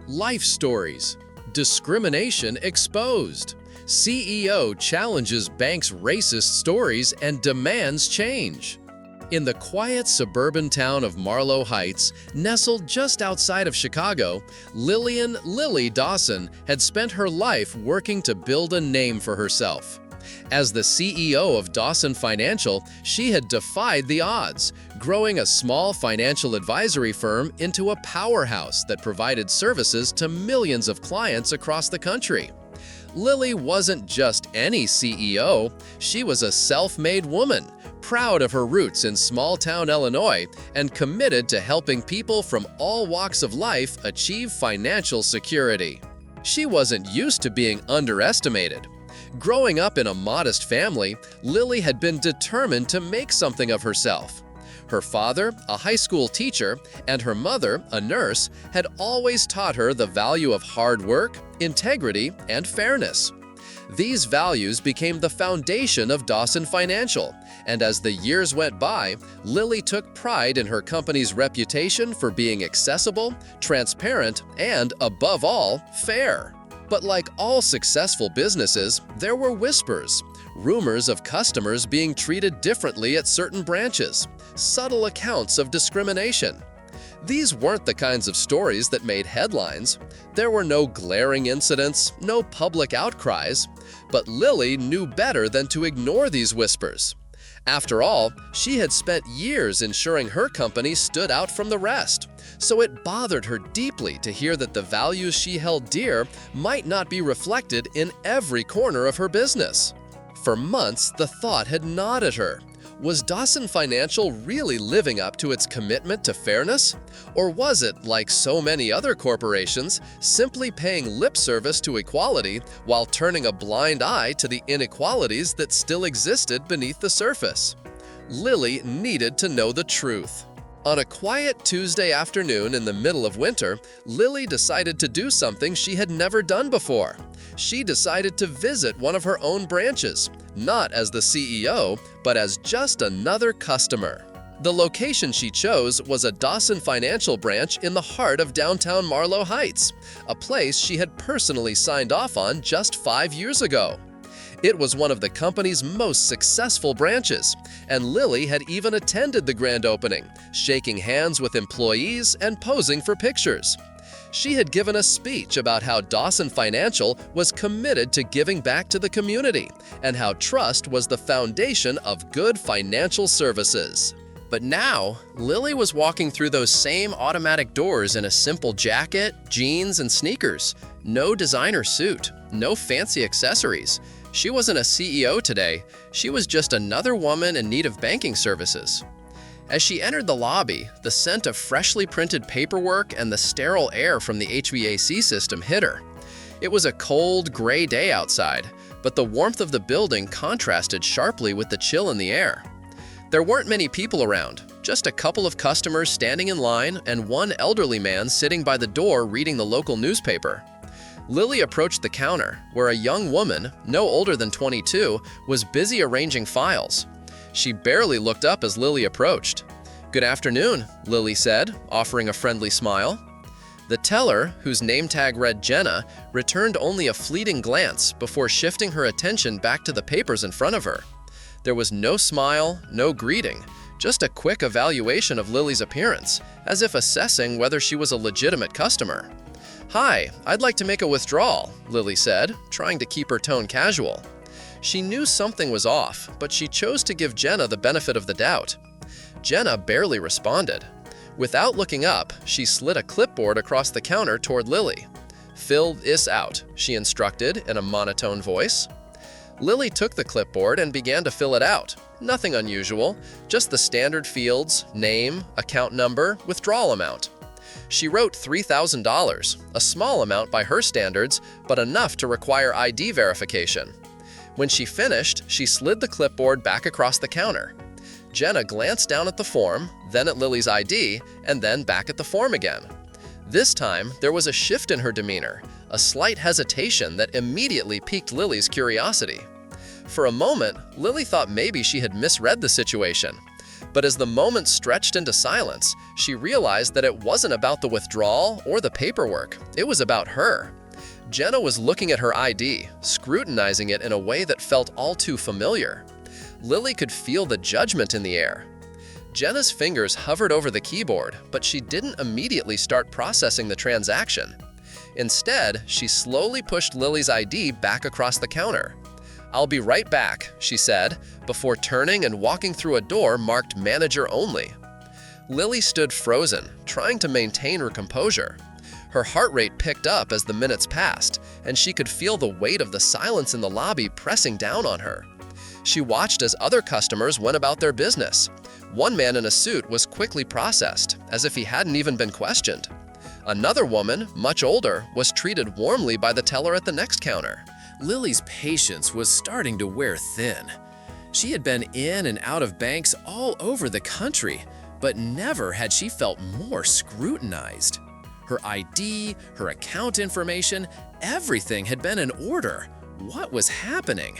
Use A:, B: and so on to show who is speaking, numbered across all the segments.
A: Life stories. Discrimination exposed. CEO challenges bank's racist stories and demands change. In the quiet suburban town of Marlow Heights, nestled just outside of Chicago, Lily Dawson had spent her life working to build a name for herself. As the CEO of Dawson Financial, she had defied the odds, growing a small financial advisory firm into a powerhouse that provided services to millions of clients across the country. Lily wasn't just any CEO, she was a self-made woman, proud of her roots in small-town Illinois and committed to helping people from all walks of life achieve financial security. She wasn't used to being underestimated. Growing up in a modest family, Lily had been determined to make something of herself. Her father, a high school teacher, and her mother, a nurse, had always taught her the value of hard work, integrity, and fairness. These values became the foundation of Dawson Financial, and as the years went by, Lily took pride in her company's reputation for being accessible, transparent, and, above all, fair. But like all successful businesses, there were whispers, rumors of customers being treated differently at certain branches, subtle accounts of discrimination. These weren't the kinds of stories that made headlines. There were no glaring incidents, no public outcries, but Lily knew better than to ignore these whispers. After all, she had spent years ensuring her company stood out from the rest, so it bothered her deeply to hear that the values she held dear might not be reflected in every corner of her business. For months, the thought had gnawed at her. Was Dawson Financial really living up to its commitment to fairness? Or was it, like so many other corporations, simply paying lip service to equality while turning a blind eye to the inequalities that still existed beneath the surface? Lily needed to know the truth. On a quiet Tuesday afternoon in the middle of winter, Lily decided to do something she had never done before. She decided to visit one of her own branches, not as the CEO, but as just another customer. The location she chose was a Dawson Financial branch in the heart of downtown Marlow Heights, a place she had personally signed off on just 5 years ago. It was one of the company's most successful branches, and Lily had even attended the grand opening, shaking hands with employees and posing for pictures. She had given a speech about how Dawson Financial was committed to giving back to the community and how trust was the foundation of good financial services. But now, Lily was walking through those same automatic doors in a simple jacket, jeans, and sneakers. No designer suit, no fancy accessories. She wasn't a CEO today, she was just another woman in need of banking services. As she entered the lobby, the scent of freshly printed paperwork and the sterile air from the HVAC system hit her. It was a cold, gray day outside, but the warmth of the building contrasted sharply with the chill in the air. There weren't many people around, just a couple of customers standing in line and one elderly man sitting by the door reading the local newspaper. Lily approached the counter, where a young woman, no older than 22, was busy arranging files. She barely looked up as Lily approached. "Good afternoon," Lily said, offering a friendly smile. The teller, whose name tag read Jenna, returned only a fleeting glance before shifting her attention back to the papers in front of her. There was no smile, no greeting, just a quick evaluation of Lily's appearance, as if assessing whether she was a legitimate customer. "Hi, I'd like to make a withdrawal," Lily said, trying to keep her tone casual. She knew something was off, but she chose to give Jenna the benefit of the doubt. Jenna barely responded. Without looking up, she slid a clipboard across the counter toward Lily. "Fill this out," she instructed in a monotone voice. Lily took the clipboard and began to fill it out. Nothing unusual, just the standard fields, name, account number, withdrawal amount. She wrote $3,000, a small amount by her standards, but enough to require ID verification. When she finished, she slid the clipboard back across the counter. Jenna glanced down at the form, then at Lily's ID, and then back at the form again. This time, there was a shift in her demeanor, a slight hesitation that immediately piqued Lily's curiosity. For a moment, Lily thought maybe she had misread the situation. But as the moment stretched into silence, she realized that it wasn't about the withdrawal or the paperwork. It was about her. Jenna was looking at her ID, scrutinizing it in a way that felt all too familiar. Lily could feel the judgment in the air. Jenna's fingers hovered over the keyboard, but she didn't immediately start processing the transaction. Instead, she slowly pushed Lily's ID back across the counter. "I'll be right back," she said, before turning and walking through a door marked Manager Only. Lily stood frozen, trying to maintain her composure. Her heart rate picked up as the minutes passed, and she could feel the weight of the silence in the lobby pressing down on her. She watched as other customers went about their business. One man in a suit was quickly processed, as if he hadn't even been questioned. Another woman, much older, was treated warmly by the teller at the next counter.
B: Lily's patience was starting to wear thin. She had been in and out of banks all over the country, but never had she felt more scrutinized. Her ID, her account information, everything had been in order. What was happening?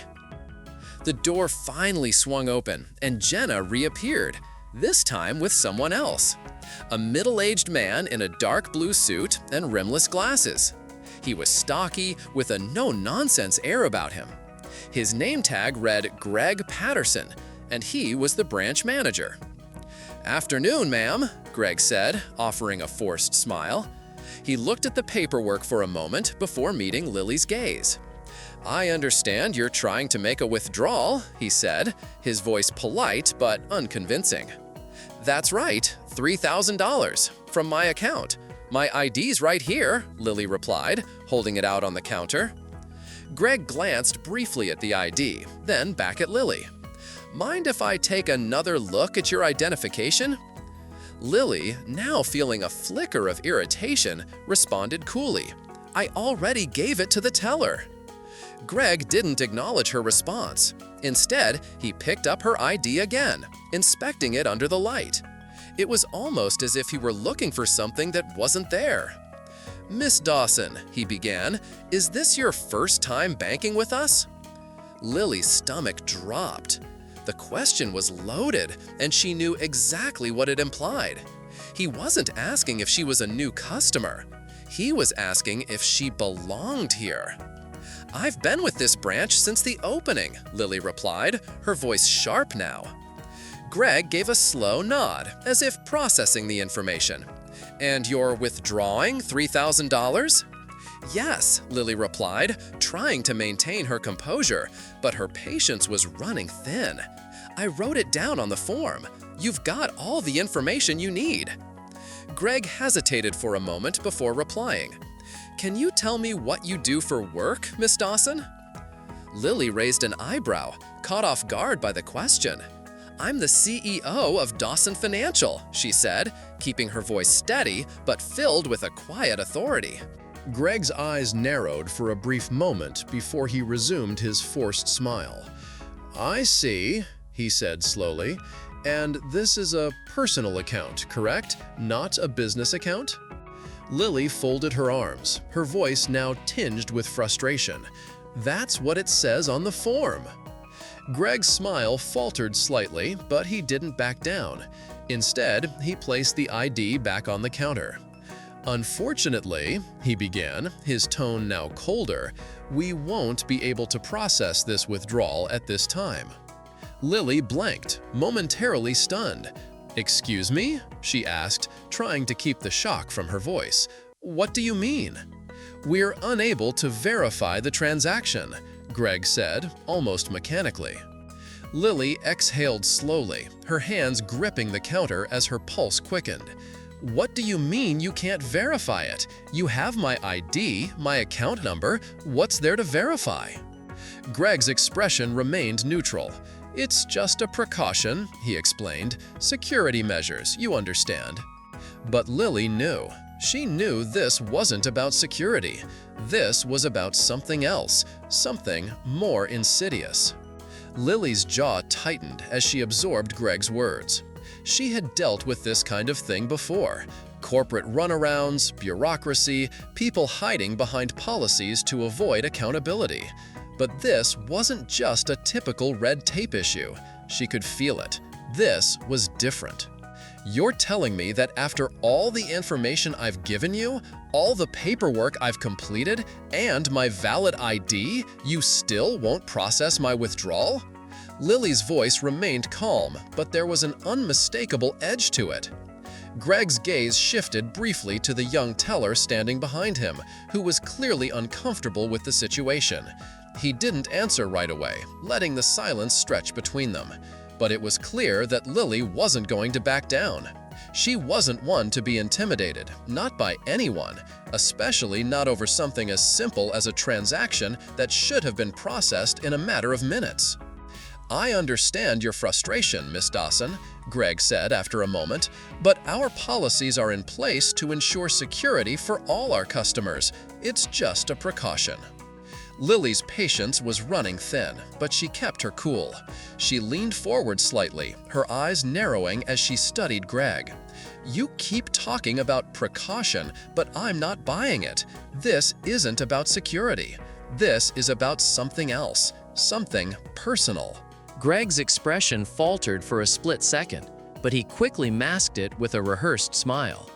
B: The door finally swung open, and Jenna reappeared, this time with someone else. A middle-aged man in a dark blue suit and rimless glasses. He was stocky, with a no-nonsense air about him. His name tag read Greg Patterson, and he was the branch manager. "Afternoon, ma'am," Greg said, offering a forced smile. He looked at the paperwork for a moment before meeting Lily's gaze. "I understand you're trying to make a withdrawal," he said, his voice polite but unconvincing. "That's right, $3,000 from my account. My ID's right here," Lily replied, holding it out on the counter. Greg glanced briefly at the ID, then back at Lily. "Mind if I take another look at your identification?" Lily, now feeling a flicker of irritation, responded coolly, "I already gave it to the teller." Greg didn't acknowledge her response. Instead, he picked up her ID again, inspecting it under the light. It was almost as if he were looking for something that wasn't there. "Miss Dawson," he began, "is this your first time banking with us?" Lily's stomach dropped. The question was loaded, and she knew exactly what it implied. He wasn't asking if she was a new customer. He was asking if she belonged here. "I've been with this branch since the opening," Lily replied, her voice sharp now. Greg gave a slow nod, as if processing the information. "And you're withdrawing $3,000? "Yes," Lily replied, trying to maintain her composure, but her patience was running thin. "I wrote it down on the form. You've got all the information you need." Greg hesitated for a moment before replying. "Can you tell me what you do for work, Miss Dawson?" Lily raised an eyebrow, caught off guard by the question. "I'm the CEO of Dawson Financial," she said, keeping her voice steady but filled with a quiet authority.
A: Greg's eyes narrowed for a brief moment before he resumed his forced smile. "I see," he said slowly. "And this is a personal account, correct? Not a business account?" Lily folded her arms, her voice now tinged with frustration. "That's what it says on the form." Greg's smile faltered slightly, but he didn't back down. Instead, he placed the ID back on the counter. "Unfortunately," he began, his tone now colder, "we won't be able to process this withdrawal at this time." Lily blanked, momentarily stunned. "Excuse me?" she asked, trying to keep the shock from her voice. "What do you mean?" "We're unable to verify the transaction," Greg said, almost mechanically. Lily exhaled slowly, her hands gripping the counter as her pulse quickened. "What do you mean you can't verify it? You have my ID, my account number. What's there to verify?" Greg's expression remained neutral. "It's just a precaution," he explained. "Security measures, you understand." But Lily knew. She knew this wasn't about security. This was about something else, something more insidious. Lily's jaw tightened as she absorbed Greg's words. She had dealt with this kind of thing before. Corporate runarounds, bureaucracy, people hiding behind policies to avoid accountability. But this wasn't just a typical red tape issue. She could feel it. This was different. You're telling me that after all the information I've given you, all the paperwork I've completed, and my valid ID, you still won't process my withdrawal? Lily's voice remained calm, but there was an unmistakable edge to it. Greg's gaze shifted briefly to the young teller standing behind him, who was clearly uncomfortable with the situation. He didn't answer right away, letting the silence stretch between them. But it was clear that Lily wasn't going to back down. She wasn't one to be intimidated, not by anyone, especially not over something as simple as a transaction that should have been processed in a matter of minutes. "I understand your frustration, Miss Dawson," Greg said after a moment, "but our policies are in place to ensure security for all our customers. It's just a precaution." Lily's patience was running thin, but she kept her cool. She leaned forward slightly, her eyes narrowing as she studied Greg. "You keep talking about precaution, but I'm not buying it. This isn't about security. This is about something else, something personal."
B: Greg's expression faltered for a split second, but he quickly masked it with a rehearsed smile.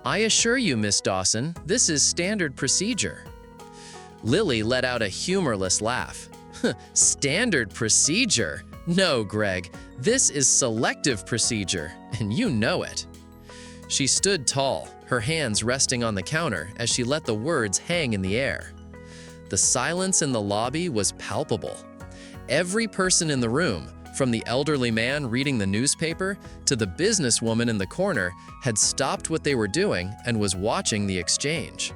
B: "I assure you, Miss Dawson, this is standard procedure." Lily let out a humorless laugh. "Standard procedure? No, Greg, this is selective procedure, and you know it." She stood tall, her hands resting on the counter as she let the words hang in the air. The silence in the lobby was palpable. Every person in the room, from the elderly man reading the newspaper to the businesswoman in the corner, had stopped what they were doing and was watching the exchange.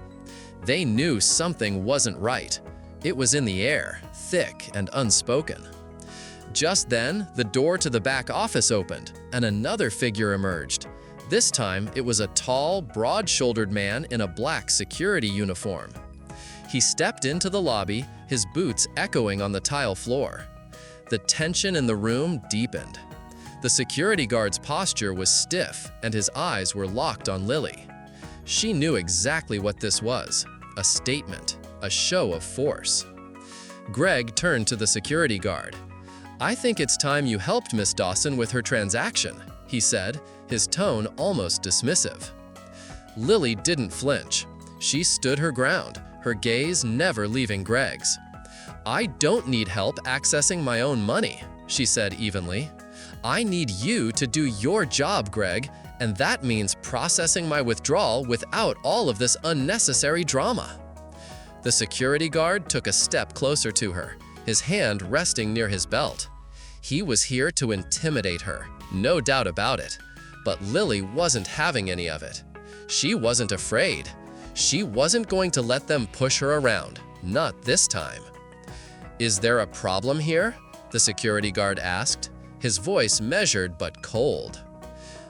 B: They knew something wasn't right. It was in the air, thick and unspoken. Just then, the door to the back office opened, and another figure emerged. This time, it was a tall, broad-shouldered man in a black security uniform. He stepped into the lobby, his boots echoing on the tile floor. The tension in the room deepened. The security guard's posture was stiff, and his eyes were locked on Lily. She knew exactly what this was. A statement, a show of force. Greg turned to the security guard. "I think it's time you helped Miss Dawson with her transaction," he said, his tone almost dismissive. Lily didn't flinch. She stood her ground, her gaze never leaving Greg's. "I don't need help accessing my own money," she said evenly. "I need you to do your job, Greg, and that means processing my withdrawal without all of this unnecessary drama." The security guard took a step closer to her, his hand resting near his belt. He was here to intimidate her, no doubt about it. But Lily wasn't having any of it. She wasn't afraid. She wasn't going to let them push her around, not this time. "Is there a problem here?" the security guard asked, his voice measured but cold.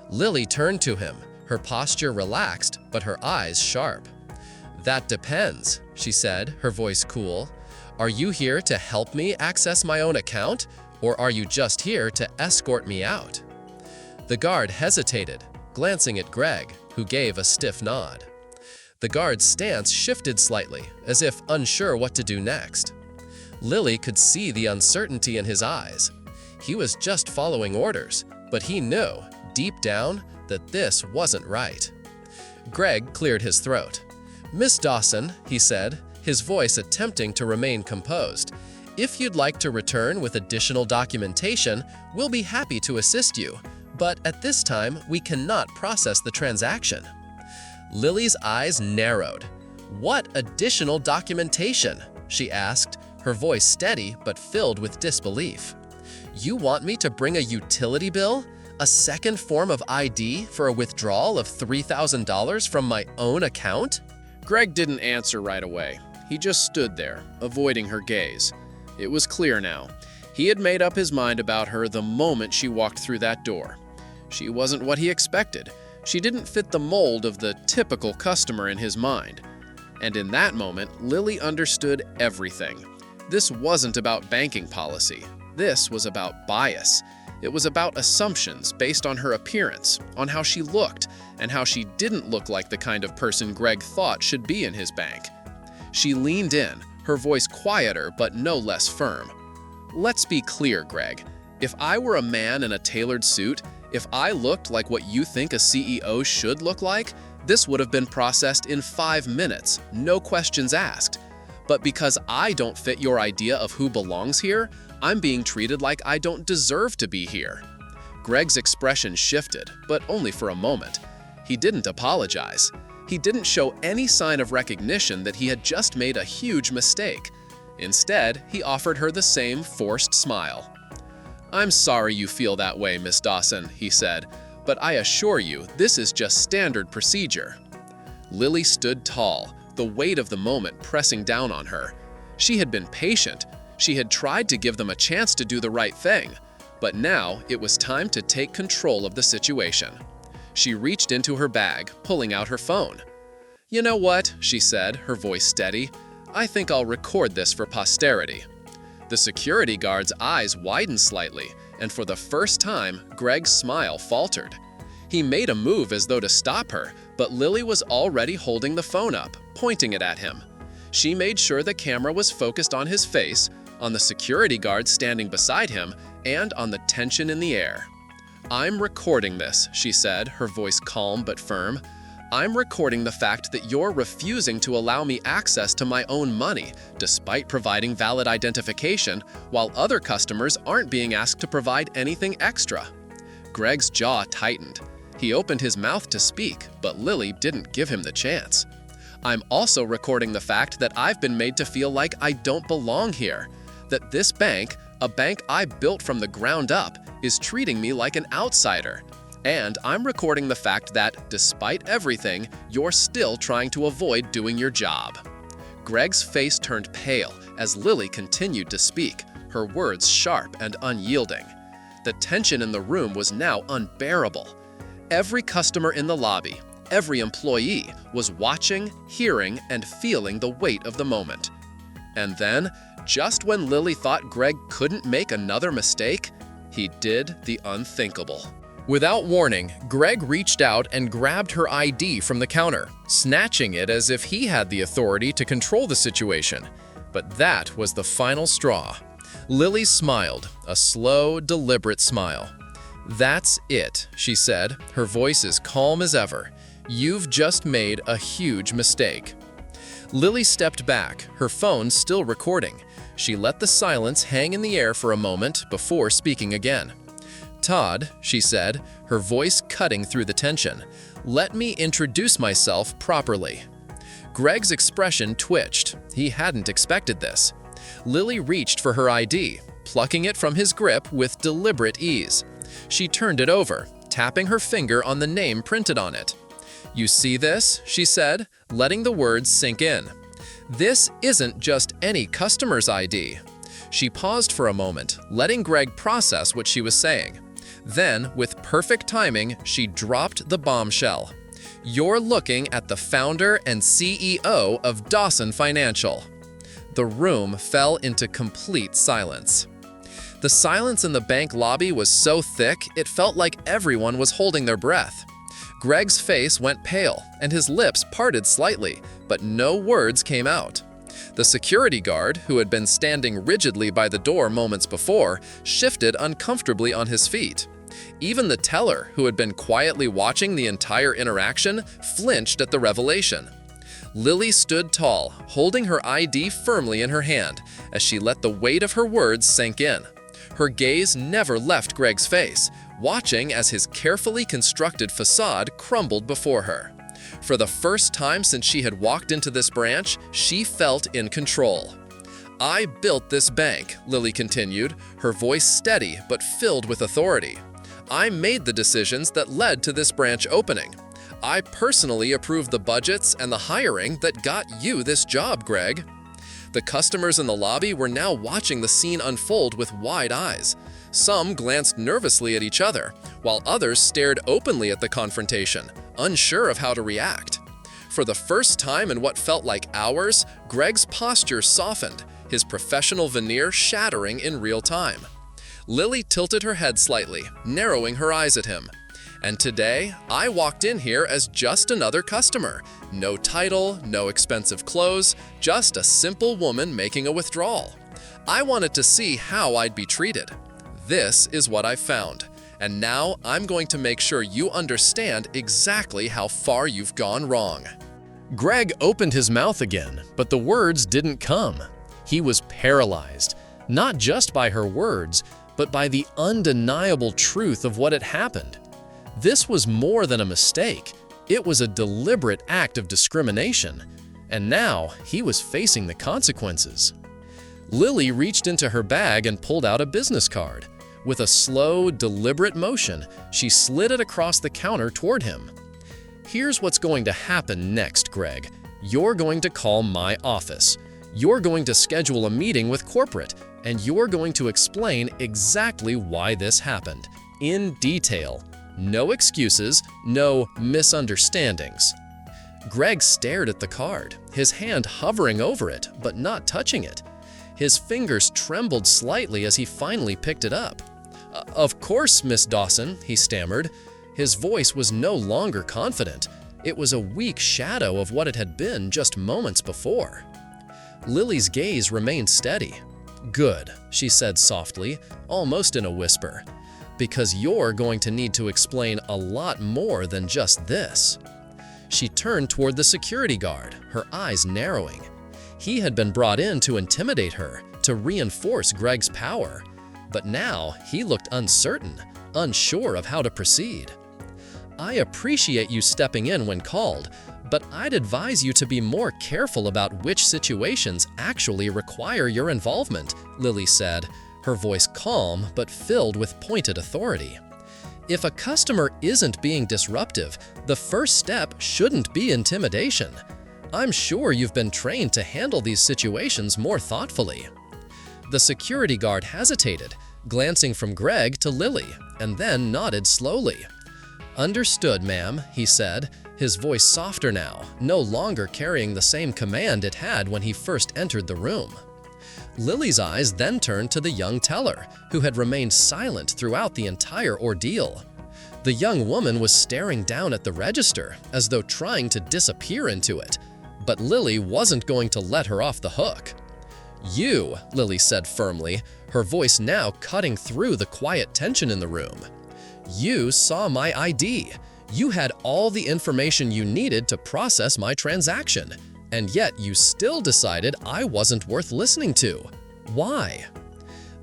B: Lily turned to him, her posture relaxed, but her eyes sharp. "That depends," she said, her voice cool. "Are you here to help me access my own account, or are you just here to escort me out?" The guard hesitated, glancing at Greg, who gave a stiff nod. The guard's stance shifted slightly, as if unsure what to do next. Lily could see the uncertainty in his eyes. He was just following orders, but he knew, deep down, that this wasn't right. Greg cleared his throat. "Miss Dawson," he said, his voice attempting to remain composed, "if you'd like to return with additional documentation, we'll be happy to assist you, but at this time, we cannot process the transaction." Lily's eyes narrowed. "What additional documentation?" she asked, her voice steady but filled with disbelief. "You want me to bring a utility bill? A second form of ID for a withdrawal of $3,000 from my own account?"
A: Greg didn't answer right away. He just stood there, avoiding her gaze. It was clear now. He had made up his mind about her the moment she walked through that door. She wasn't what he expected. She didn't fit the mold of the typical customer in his mind. And in that moment, Lily understood everything. This wasn't about banking policy. This was about bias. It was about assumptions based on her appearance, on how she looked, and how she didn't look like the kind of person Greg thought should be in his bank. She leaned in, her voice quieter but no less firm. "Let's be clear, Greg. If I were a man in a tailored suit, if I looked like what you think a CEO should look like, this would have been processed in 5 minutes, no questions asked. But because I don't fit your idea of who belongs here, I'm being treated like I don't deserve to be here." Greg's expression shifted, but only for a moment. He didn't apologize. He didn't show any sign of recognition that he had just made a huge mistake. Instead, he offered her the same forced smile. "I'm sorry you feel that way, Miss Dawson," he said, "but I assure you this is just standard procedure." Lily stood tall, the weight of the moment pressing down on her. She had been patient. She had tried to give them a chance to do the right thing. But now it was time to take control of the situation. She reached into her bag, pulling out her phone. "You know what?" she said, her voice steady. "I think I'll record this for posterity." The security guard's eyes widened slightly, and for the first time, Greg's smile faltered. He made a move as though to stop her, but Lily was already holding the phone up, pointing it at him. She made sure the camera was focused on his face, on the security guard standing beside him, and on the tension in the air. "I'm recording this," she said, her voice calm but firm. "I'm recording the fact that you're refusing to allow me access to my own money, despite providing valid identification, while other customers aren't being asked to provide anything extra." Greg's jaw tightened. He opened his mouth to speak, but Lily didn't give him the chance. "I'm also recording the fact that I've been made to feel like I don't belong here, that this bank, a bank I built from the ground up, is treating me like an outsider. And I'm recording the fact that, despite everything, you're still trying to avoid doing your job." Greg's face turned pale as Lily continued to speak, her words sharp and unyielding. The tension in the room was now unbearable. Every customer in the lobby, every employee, was watching, hearing, and feeling the weight of the moment. And then, just when Lily thought Greg couldn't make another mistake, he did the unthinkable. Without warning, Greg reached out and grabbed her ID from the counter, snatching it as if he had the authority to control the situation. But that was the final straw. Lily smiled, a slow, deliberate smile. "That's it," she said, her voice as calm as ever. "You've just made a huge mistake." Lily stepped back, her phone still recording. She let the silence hang in the air for a moment before speaking again. "Todd," she said, her voice cutting through the tension, "let me introduce myself properly." Greg's expression twitched. He hadn't expected this. Lily reached for her ID, plucking it from his grip with deliberate ease. She turned it over, tapping her finger on the name printed on it. "You see this?" she said, letting the words sink in. "This isn't just any customer's ID." She paused for a moment, letting Greg process what she was saying. Then, with perfect timing, she dropped the bombshell. "You're looking at the founder and CEO of Dawson Financial." The room fell into complete silence. The silence in the bank lobby was so thick, it felt like everyone was holding their breath. Greg's face went pale, and his lips parted slightly, but no words came out. The security guard, who had been standing rigidly by the door moments before, shifted uncomfortably on his feet. Even the teller, who had been quietly watching the entire interaction, flinched at the revelation. Lily stood tall, holding her ID firmly in her hand, as she let the weight of her words sink in. Her gaze never left Greg's face, watching as his carefully constructed facade crumbled before her. For the first time since she had walked into this branch, she felt in control. "I built this bank," Lily continued, her voice steady but filled with authority. "I made the decisions that led to this branch opening. I personally approved the budgets and the hiring that got you this job, Greg." The customers in the lobby were now watching the scene unfold with wide eyes. Some glanced nervously at each other, while others stared openly at the confrontation, unsure of how to react. For the first time in what felt like hours, Greg's posture softened, his professional veneer shattering in real time. Lily tilted her head slightly, narrowing her eyes at him. "And today, I walked in here as just another customer. No title, no expensive clothes, just a simple woman making a withdrawal. I wanted to see how I'd be treated. This is what I found. And now I'm going to make sure you understand exactly how far you've gone wrong." Greg opened his mouth again, but the words didn't come. He was paralyzed, not just by her words, but by the undeniable truth of what had happened. This was more than a mistake. It was a deliberate act of discrimination, and now he was facing the consequences. Lily reached into her bag and pulled out a business card. With a slow, deliberate motion, she slid it across the counter toward him. "Here's what's going to happen next, Greg. You're going to call my office. You're going to schedule a meeting with corporate, and you're going to explain exactly why this happened, in detail. No excuses, no misunderstandings." Greg stared at the card, his hand hovering over it, but not touching it. His fingers trembled slightly as he finally picked it up. "Of course, Miss Dawson," he stammered. His voice was no longer confident. It was a weak shadow of what it had been just moments before. Lily's gaze remained steady. "Good," she said softly, almost in a whisper, "because you're going to need to explain a lot more than just this." She turned toward the security guard, her eyes narrowing. He had been brought in to intimidate her, to reinforce Greg's power. But now he looked uncertain, unsure of how to proceed. "I appreciate you stepping in when called, but I'd advise you to be more careful about which situations actually require your involvement," Lily said, her voice calm but filled with pointed authority. "If a customer isn't being disruptive, the first step shouldn't be intimidation. I'm sure you've been trained to handle these situations more thoughtfully." The security guard hesitated, glancing from Greg to Lily, and then nodded slowly. "Understood, ma'am," he said, his voice softer now, no longer carrying the same command it had when he first entered the room. Lily's eyes then turned to the young teller, who had remained silent throughout the entire ordeal. The young woman was staring down at the register, as though trying to disappear into it, but Lily wasn't going to let her off the hook. "You," Lily said firmly, her voice now cutting through the quiet tension in the room. "You saw my ID. You had all the information you needed to process my transaction, and yet you still decided I wasn't worth listening to. Why?"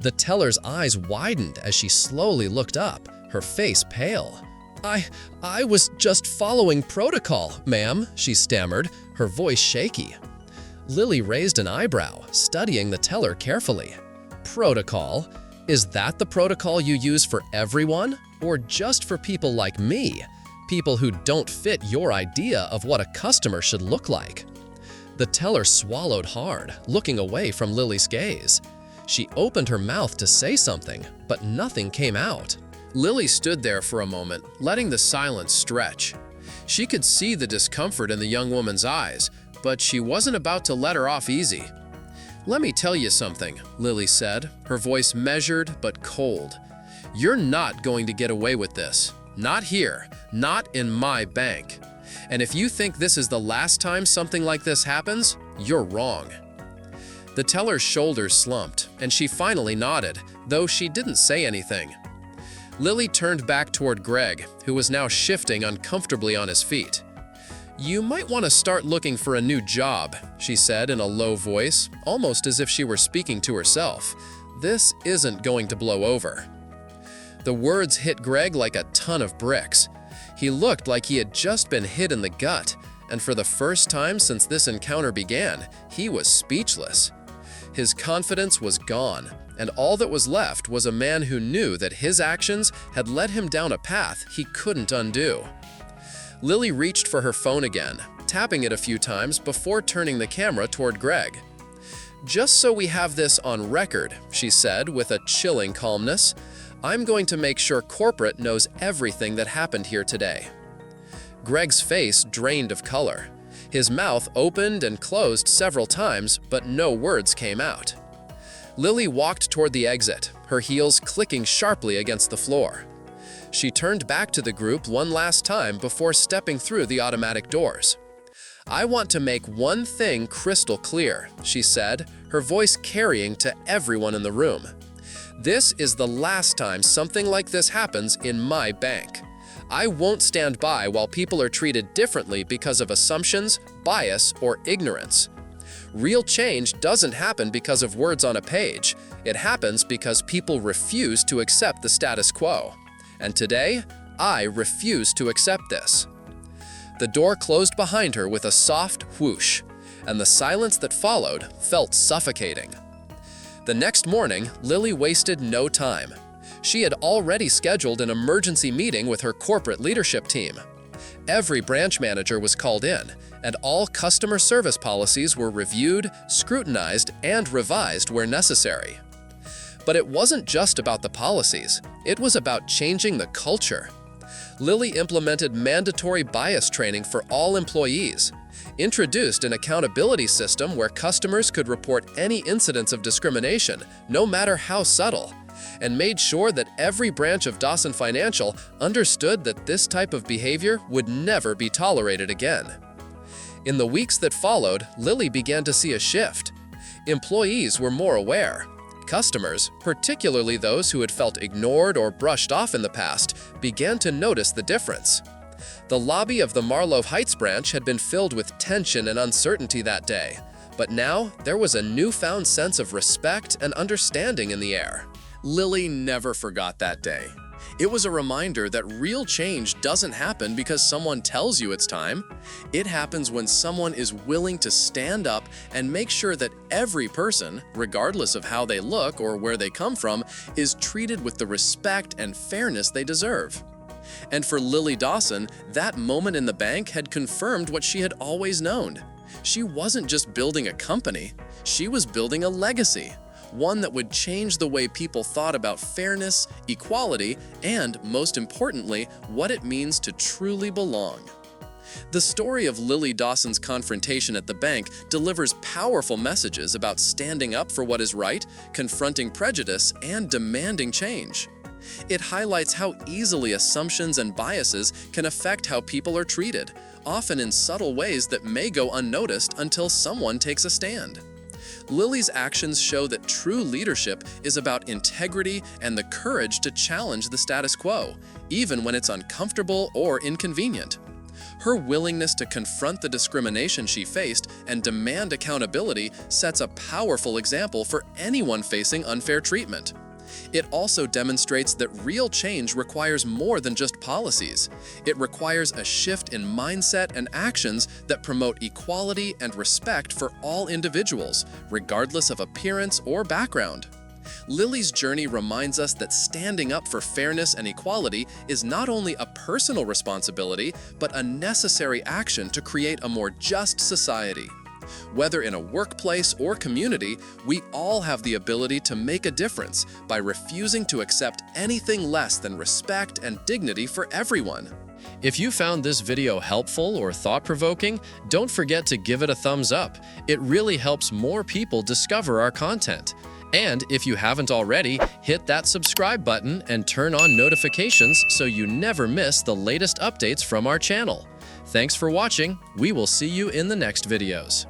A: The teller's eyes widened as she slowly looked up, her face pale. I was just following protocol, ma'am," she stammered, her voice shaky. Lily raised an eyebrow, studying the teller carefully. "Protocol? Is that the protocol you use for everyone, or just for people like me, people who don't fit your idea of what a customer should look like?" The teller swallowed hard, looking away from Lily's gaze. She opened her mouth to say something, but nothing came out. Lily stood there for a moment, letting the silence stretch. She could see the discomfort in the young woman's eyes, but she wasn't about to let her off easy. "Let me tell you something," Lily said, her voice measured but cold. "You're not going to get away with this. Not here, not in my bank. And if you think this is the last time something like this happens, you're wrong." The teller's shoulders slumped, and she finally nodded, though she didn't say anything. Lily turned back toward Greg, who was now shifting uncomfortably on his feet. "You might want to start looking for a new job," she said in a low voice, almost as if she were speaking to herself. "This isn't going to blow over." The words hit Greg like a ton of bricks. He looked like he had just been hit in the gut, and for the first time since this encounter began, he was speechless. His confidence was gone, and all that was left was a man who knew that his actions had led him down a path he couldn't undo. Lily reached for her phone again, tapping it a few times before turning the camera toward Greg. "Just so we have this on record," she said with a chilling calmness, "I'm going to make sure corporate knows everything that happened here today." Greg's face drained of color. His mouth opened and closed several times, but no words came out. Lily walked toward the exit, her heels clicking sharply against the floor. She turned back to the group one last time before stepping through the automatic doors. "I want to make one thing crystal clear," she said, her voice carrying to everyone in the room. "This is the last time something like this happens in my bank. I won't stand by while people are treated differently because of assumptions, bias, or ignorance. Real change doesn't happen because of words on a page. It happens because people refuse to accept the status quo. And today, I refuse to accept this." The door closed behind her with a soft whoosh, and the silence that followed felt suffocating. The next morning, Lily wasted no time. She had already scheduled an emergency meeting with her corporate leadership team. Every branch manager was called in, and all customer service policies were reviewed, scrutinized, and revised where necessary. But it wasn't just about the policies. It was about changing the culture. Lily implemented mandatory bias training for all employees, introduced an accountability system where customers could report any incidents of discrimination, no matter how subtle, and made sure that every branch of Dawson Financial understood that this type of behavior would never be tolerated again. In the weeks that followed, Lily began to see a shift. Employees were more aware. Customers, particularly those who had felt ignored or brushed off in the past, began to notice the difference. The lobby of the Marlow Heights branch had been filled with tension and uncertainty that day, but now there was a newfound sense of respect and understanding in the air.
B: Lily never forgot that day. It was a reminder that real change doesn't happen because someone tells you it's time. It happens when someone is willing to stand up and make sure that every person, regardless of how they look or where they come from, is treated with the respect and fairness they deserve. And for Lily Dawson, that moment in the bank had confirmed what she had always known. She wasn't just building a company, she was building a legacy. One that would change the way people thought about fairness, equality, and, most importantly, what it means to truly belong. The story of Lily Dawson's confrontation at the bank delivers powerful messages about standing up for what is right, confronting prejudice, and demanding change. It highlights how easily assumptions and biases can affect how people are treated, often in subtle ways that may go unnoticed until someone takes a stand. Lily's actions show that true leadership is about integrity and the courage to challenge the status quo, even when it's uncomfortable or inconvenient. Her willingness to confront the discrimination she faced and demand accountability sets a powerful example for anyone facing unfair treatment. It also demonstrates that real change requires more than just policies. It requires a shift in mindset and actions that promote equality and respect for all individuals, regardless of appearance or background. Lily's journey reminds us that standing up for fairness and equality is not only a personal responsibility, but a necessary action to create a more just society. Whether in a workplace or community, we all have the ability to make a difference by refusing to accept anything less than respect and dignity for everyone.
A: If you found this video helpful or thought-provoking, don't forget to give it a thumbs up. It really helps more people discover our content. And if you haven't already, hit that subscribe button and turn on notifications so you never miss the latest updates from our channel. Thanks for watching. We will see you in the next videos.